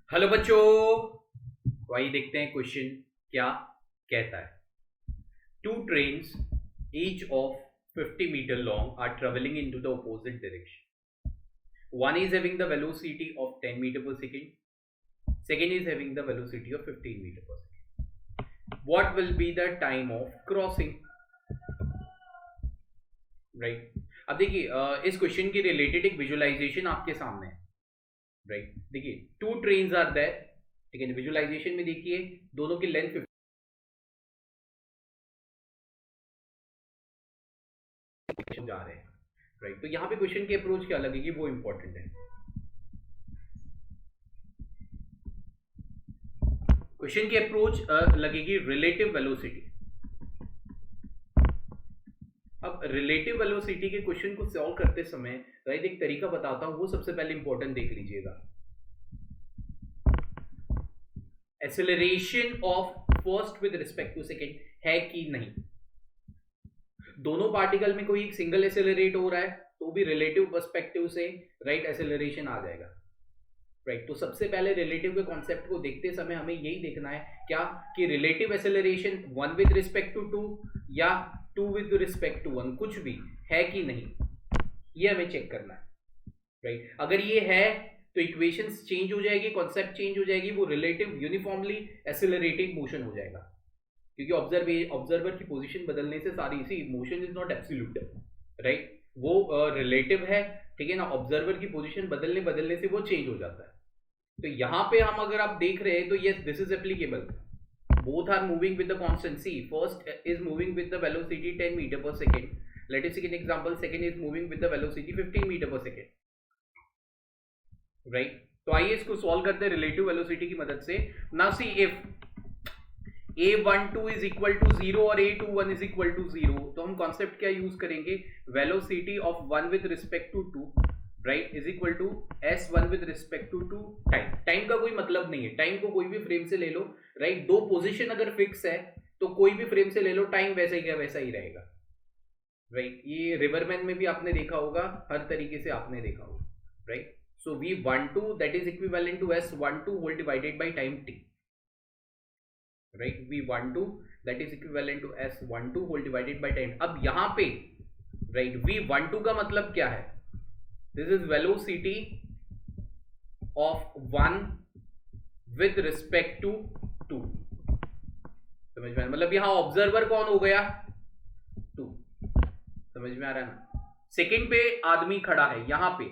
Hello बच्चों, तो आइए देखते हैं क्वेश्चन क्या कहता है। Two trains each of 50 metre long are travelling in to the opposite direction. One is having the velocity of 10 meter per second. Second is having the velocity of 15 meter per second. What will be the time of crossing? Right. अब देखिए इस question के related एक visualisation आपके सामने है. Right देखिए, to trains are there. ठीक है, विजुअलाइजेशन में देखिए दोनों की लेंथ जा रहे हैं. राइट, तो यहाँ पे क्वेश्चन की अप्रोच क्या लगेगी वो इंपॉर्टेंट है. क्वेश्चन की अप्रोच लगेगी रिलेटिव वेलोसिटी. अब रिलेटिव वेलोसिटी के क्वेश्चन को सॉल्व करते समय राइट एक तरीका बताता हूं, वो सबसे पहले इंपॉर्टेंट देख लीजिएगा. Acceleration of first with respect to second है कि नहीं. दोनों पार्टिकल में कोई एक सिंगल एक्सेलरेट हो रहा है तो भी रिलेटिव पर्सपेक्टिव से राइट एक्सेलरेशन आ जाएगा. राइट, तो सबसे पहले रिलेटिव के कॉन्सेप्ट को देखते समय हमें यही देखना है क्या कि relative acceleration one with respect to to two two with respect to one कुछ भी है कि नहीं, ये हमें चेक करना है. राइट, अगर ये है तो इक्वेशंस चेंज हो जाएगी, कॉन्सेप्ट चेंज हो जाएगी, वो रिलेटिव यूनिफॉर्मली एक्सेलरेटिंग मोशन हो जाएगा. क्योंकि ऑब्जर्वर की पोजीशन बदलने से सारी इसी motion is not absolute. Right, वो रिलेटिव है. ठीक है ना, ऑब्जर्वर की पोजीशन बदलने से वो चेंज हो जाता है. तो यहां पे हम अगर आप देख रहे हैं तो yes this is applicable. Both are moving with the constant. See first is moving with the velocity 10 metre per second. Let us take an example. Second is moving with the velocity 15 metre per second. Right, तो आइए इसको solve करते हैं relative velocity की मदद से. Now see if a12 is equal to 0 और a21 is equal to 0, तो हम कॉन्सेप्ट क्या यूज करेंगे, velocity of one with respect to two right is equal to s1 with respect to two time. Time का कोई मतलब नहीं है, टाइम को कोई भी फ्रेम से ले लो. राइट, दो पोजीशन अगर फिक्स है तो कोई भी फ्रेम से ले लो, टाइम वैसा ही क्या वैसा ही रहेगा. राइट, ये रिवरमैन में भी आपने देखा होगा, हर तरीके से आपने देखा होगा. Right, so v12 that is equivalent to s12 whole divided by time t. Right, v12 that is equivalent to s12 whole divided by time. अब यहां पे राइट v12 का मतलब क्या है, this is velocity of one with respect to two. समझ में, मतलब यहां ऑब्जर्वर कौन हो गया, टू. समझ में आ रहा है ना. सेकंड पे आदमी खड़ा है यहां पे,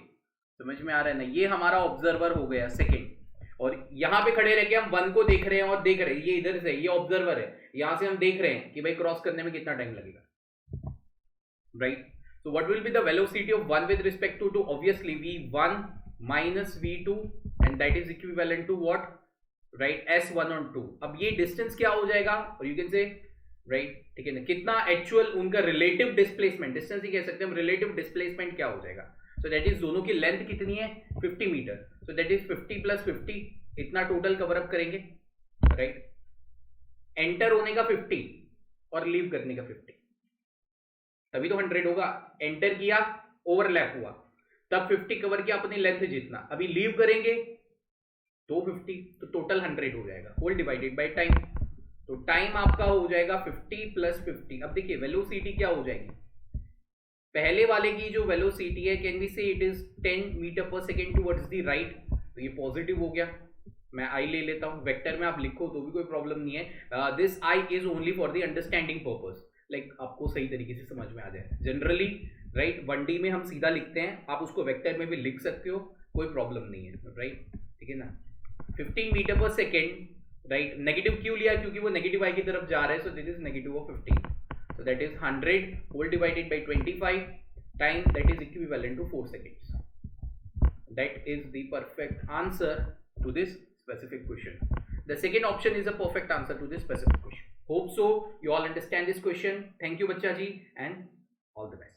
समझ में आ रहा है ना, ये हमारा ऑब्जर्वर हो गया सेकंड. और यहां पे खड़े रह के हम वन को देख रहे हैं और देख रहे हैं, ये इधर से ये ऑब्जर्वर है, यहां से हम देख रहे हैं कि भाई क्रॉस करने में कितना टाइम लगेगा. Right, so what will be the velocity of 1 with respect to 2? Obviously v1 minus v2 and that is equivalent to what, right, s1 on 2. अब ये डिस्टेंस क्या हो जाएगा, और यू कैन से राइट ठीक है ना, कितना एक्चुअल उनका रिलेटिव डिस्प्लेसमेंट, डिस्टेंस ही कह सकते हैं हम, रिलेटिव डिस्प्लेसमेंट क्या हो जाएगा. सो दैट इज दोनों की लेंथ कितनी है 50 metre. So that is 50 plus 50, इतना टोटल कवर अप करेंगे. राइट, एंटर होने का 50 और लीव करने का 50, तभी तो 100 होगा. एंटर किया, ओवरलैप हुआ, तब 50 कवर किया अपनी लेंथ जितना. अभी लीव करेंगे तो 50, तो टोटल 100 हो जाएगा होल डिवाइडेड बाय टाइम. तो टाइम आपका हो जाएगा 50 प्लस 50. अब देखिए वेलोसिटी क्या हो जाएगी, पहले वाले की जो वेलोसिटी है कैन वी से it is 10 metre per second towards the right, तो ये पॉजिटिव हो गया. मैं आई ले लेता हूं, वेक्टर में आप लिखो तो भी कोई प्रॉब्लम नहीं है. This I is only for the understanding purpose, like आपको सही तरीके से समझ में आ जाए. जनरली राइट 1D में हम सीधा लिखते हैं, आप उसको वेक्टर में भी लिख सकते हो, कोई प्रॉब्लम नहीं है. राइट, ठीक है ना. 15 metre per second. Right, negative क्यों लिया, क्योंकि वो नेगेटिव आई की तरफ जा रहा है. So this is negative of 15. So that is 100 whole divided by 25 time, that is equivalent to 4 seconds. That is the perfect answer to this specific question. The second option is a perfect answer to this specific question. Hope so you all understand this question. Thank you bachcha ji and all the best.